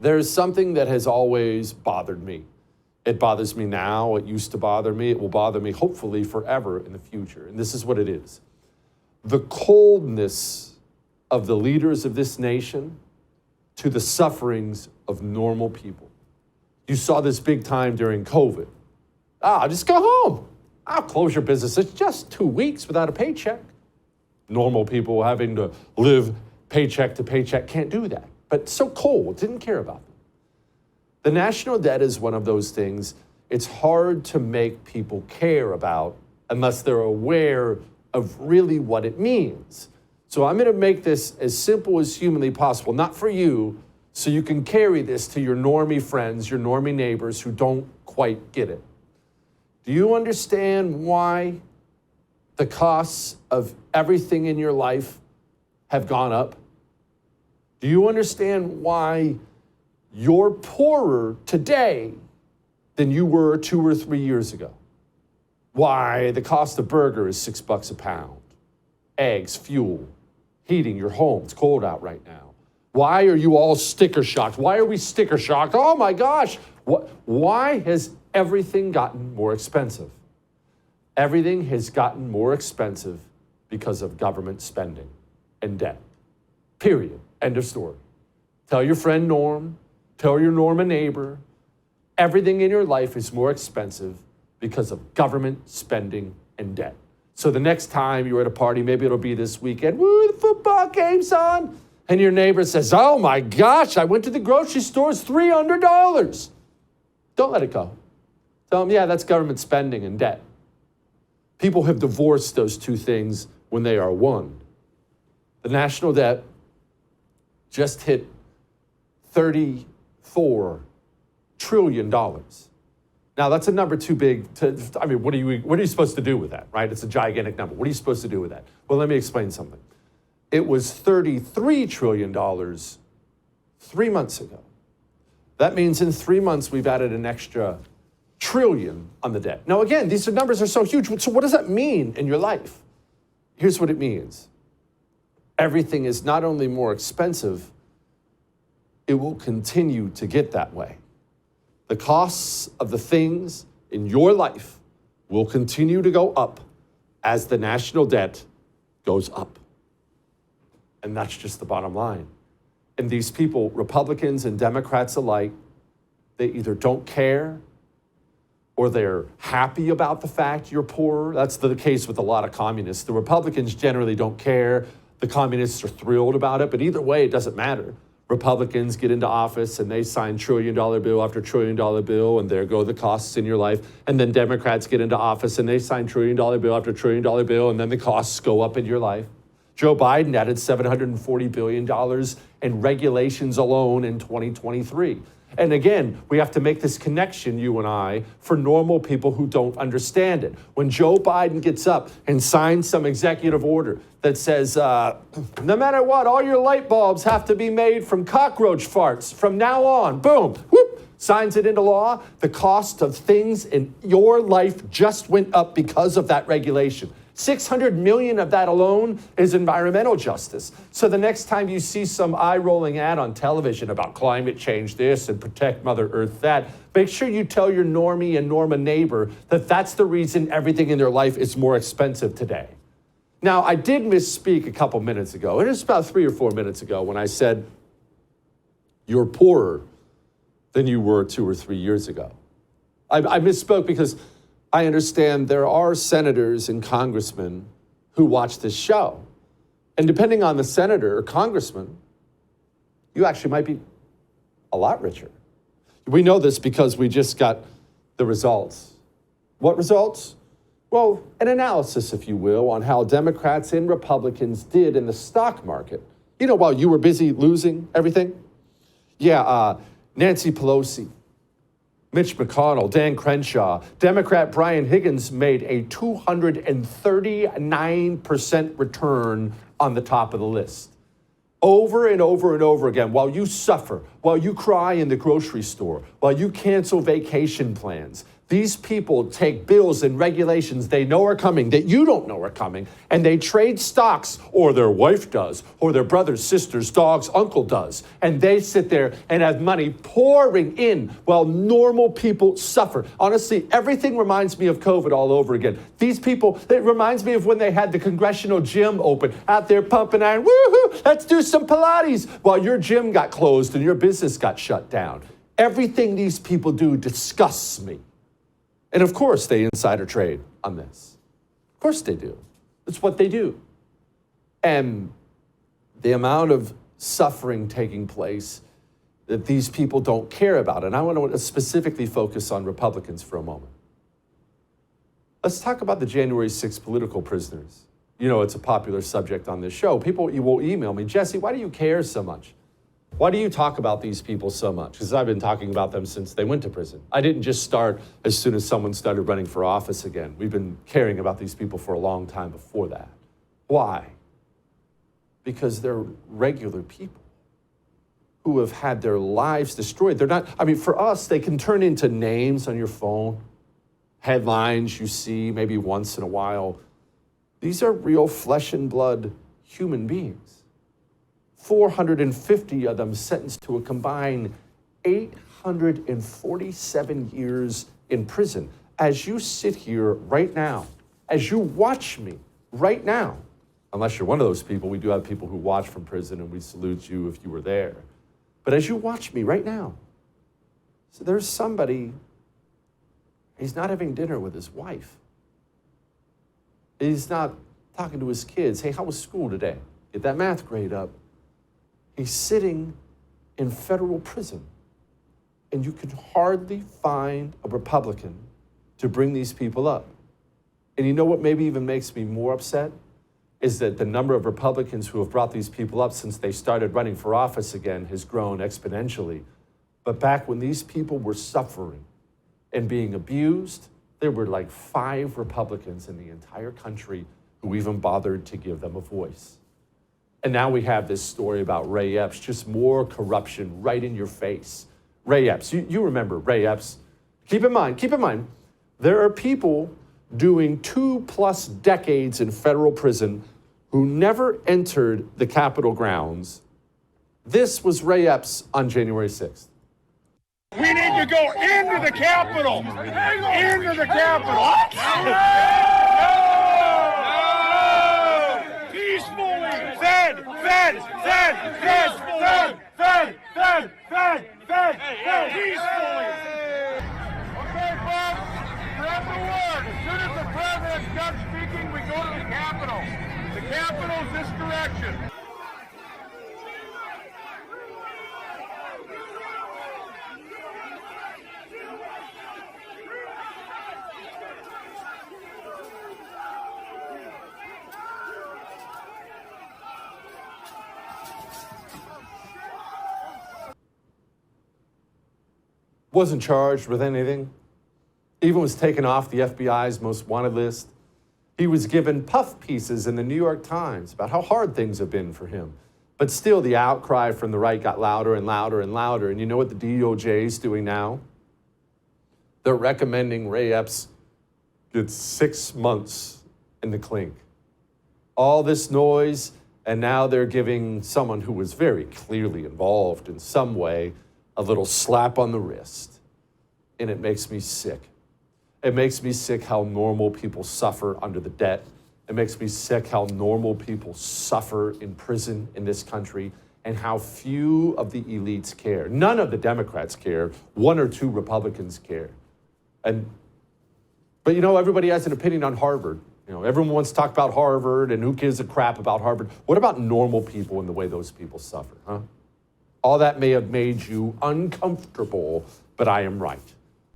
There's something that has always bothered me. It bothers me now. It used to bother me. It will bother me, hopefully, forever in the future. And this is what it is. The coldness of the leaders of this nation to the sufferings of normal people. You saw this big time during COVID. Just go home. I'll close your business. It's just 2 weeks without a paycheck. Normal people having to live paycheck to paycheck can't do that. But so cold, didn't care about them. The national debt is one of those things it's hard to make people care about unless they're aware of really what it means. So I'm going to make this as simple as humanly possible, not for you, so you can carry this to your normie friends, your normie neighbors who don't quite get it. Do you understand why the costs of everything in your life have gone up? Do you understand why you're poorer today than you were 2 or 3 years ago? Why the cost of burger is $6 a pound, eggs, fuel, heating your home. It's cold out right now. Why are you all sticker shocked? Why are we sticker shocked? Oh my gosh. Why has everything gotten more expensive? Everything has gotten more expensive because of government spending and debt. Period. End of story. Tell your friend Norm, tell your Norma neighbor, everything in your life is more expensive because of government spending and debt. So the next time you're at a party, maybe it'll be this weekend, woo, the football game's on, and your neighbor says, oh my gosh, I went to the grocery store, it's $300. Don't let it go. Tell them, yeah, that's government spending and debt. People have divorced those two things when they are one. The national debt just hit $34 trillion. Now, that's a number too big what are you supposed to do with that, right? It's a gigantic number. What are you supposed to do with that? Well, let me explain something. It was $33 trillion 3 months ago. That means in 3 months, we've added an extra trillion on the debt. Now, again, these numbers are so huge. So what does that mean in your life? Here's what it means. Everything is not only more expensive, it will continue to get that way. The costs of the things in your life will continue to go up as the national debt goes up. And that's just the bottom line. And these people, Republicans and Democrats alike, they either don't care or they're happy about the fact you're poorer. That's the case with a lot of communists. The Republicans generally don't care. The communists are thrilled about it, but either way, it doesn't matter. Republicans get into office and they sign trillion-dollar bill after trillion-dollar bill, and there go the costs in your life. And then Democrats get into office and they sign trillion-dollar bill after trillion-dollar bill, and then the costs go up in your life. Joe Biden added $740 billion in regulations alone in 2023. And again, we have to make this connection, you and I, for normal people who don't understand it. When Joe Biden gets up and signs some executive order that says, no matter what, all your light bulbs have to be made from cockroach farts from now on, boom, whoop, signs it into law, the cost of things in your life just went up because of that regulation. 600 million of that alone is environmental justice. So the next time you see some eye-rolling ad on television about climate change this and protect Mother Earth that, make sure you tell your normie and Norma neighbor that that's the reason everything in their life is more expensive today. Now, I did misspeak a couple minutes ago. It was about 3 or 4 minutes ago when I said you're poorer than you were 2 or 3 years ago. I misspoke because I understand there are senators and congressmen who watch this show. And depending on the senator or congressman, you actually might be a lot richer. We know this because we just got the results. What results? Well, an analysis, if you will, on how Democrats and Republicans did in the stock market. You know, while you were busy losing everything? Yeah, Nancy Pelosi, Mitch McConnell, Dan Crenshaw, Democrat Brian Higgins made a 239% return on the top of the list. Over and over and over again, while you suffer, while you cry in the grocery store, while you cancel vacation plans, These people take bills and regulations they know are coming, that you don't know are coming, and they trade stocks, or their wife does, or their brother's, sister's, dog's uncle does. And they sit there and have money pouring in while normal people suffer. Honestly, everything reminds me of COVID all over again. These people, it reminds me of when they had the congressional gym open, out there pumping iron, woohoo, let's do some Pilates, while your gym got closed and your business got shut down. Everything these people do disgusts me. And of course they insider trade on this. Of course they do. It's what they do. And the amount of suffering taking place that these people don't care about. And I want to specifically focus on Republicans for a moment. Let's talk about the January 6th political prisoners. You know, it's a popular subject on this show. People will email me, Jesse, why do you care so much? Why do you talk about these people so much? Because I've been talking about them since they went to prison. I didn't just start as soon as someone started running for office again. We've been caring about these people for a long time before that. Why? Because they're regular people who have had their lives destroyed. They're not, I mean, for us, they can turn into names on your phone, headlines you see maybe once in a while. These are real flesh and blood human beings. 450 of them sentenced to a combined 847 years in prison. As you sit here right now, as you watch me right now, unless you're one of those people, we do have people who watch from prison and we salute you if you were there. But as you watch me right now, so there's somebody, he's not having dinner with his wife. He's not talking to his kids. Hey, how was school today? Get that math grade up. He's sitting in federal prison, and you can hardly find a Republican to bring these people up. And you know what maybe even makes me more upset? Is that the number of Republicans who have brought these people up since they started running for office again has grown exponentially. But back when these people were suffering and being abused, there were like 5 Republicans in the entire country who even bothered to give them a voice. And now we have this story about Ray Epps, just more corruption right in your face. Ray Epps, you remember Ray Epps. Keep in mind, there are people doing 2+ decades in federal prison who never entered the Capitol grounds. This was Ray Epps on January 6th. We need to go into the Capitol. Into the Capitol. Peacefully. Fed. Peacefully. Okay, folks, spread the word. As soon as the president's done speaking, we go to the Capitol. The Capitol's this direction. Wasn't charged with anything, even was taken off the FBI's most wanted list. He was given puff pieces in the New York Times about how hard things have been for him. But still, the outcry from the right got louder and louder and louder. And you know what the DOJ is doing now? They're recommending Ray Epps get 6 months in the clink. All this noise, and now they're giving someone who was very clearly involved in some way a little slap on the wrist. And it makes me sick. It makes me sick how normal people suffer under the debt. It makes me sick how normal people suffer in prison in this country and how few of the elites care. None of the Democrats care. 1 or 2 Republicans care. But you know, everybody has an opinion on Harvard. You know, everyone wants to talk about Harvard and who gives a crap about Harvard. What about normal people and the way those people suffer, huh? All that may have made you uncomfortable, but I am right.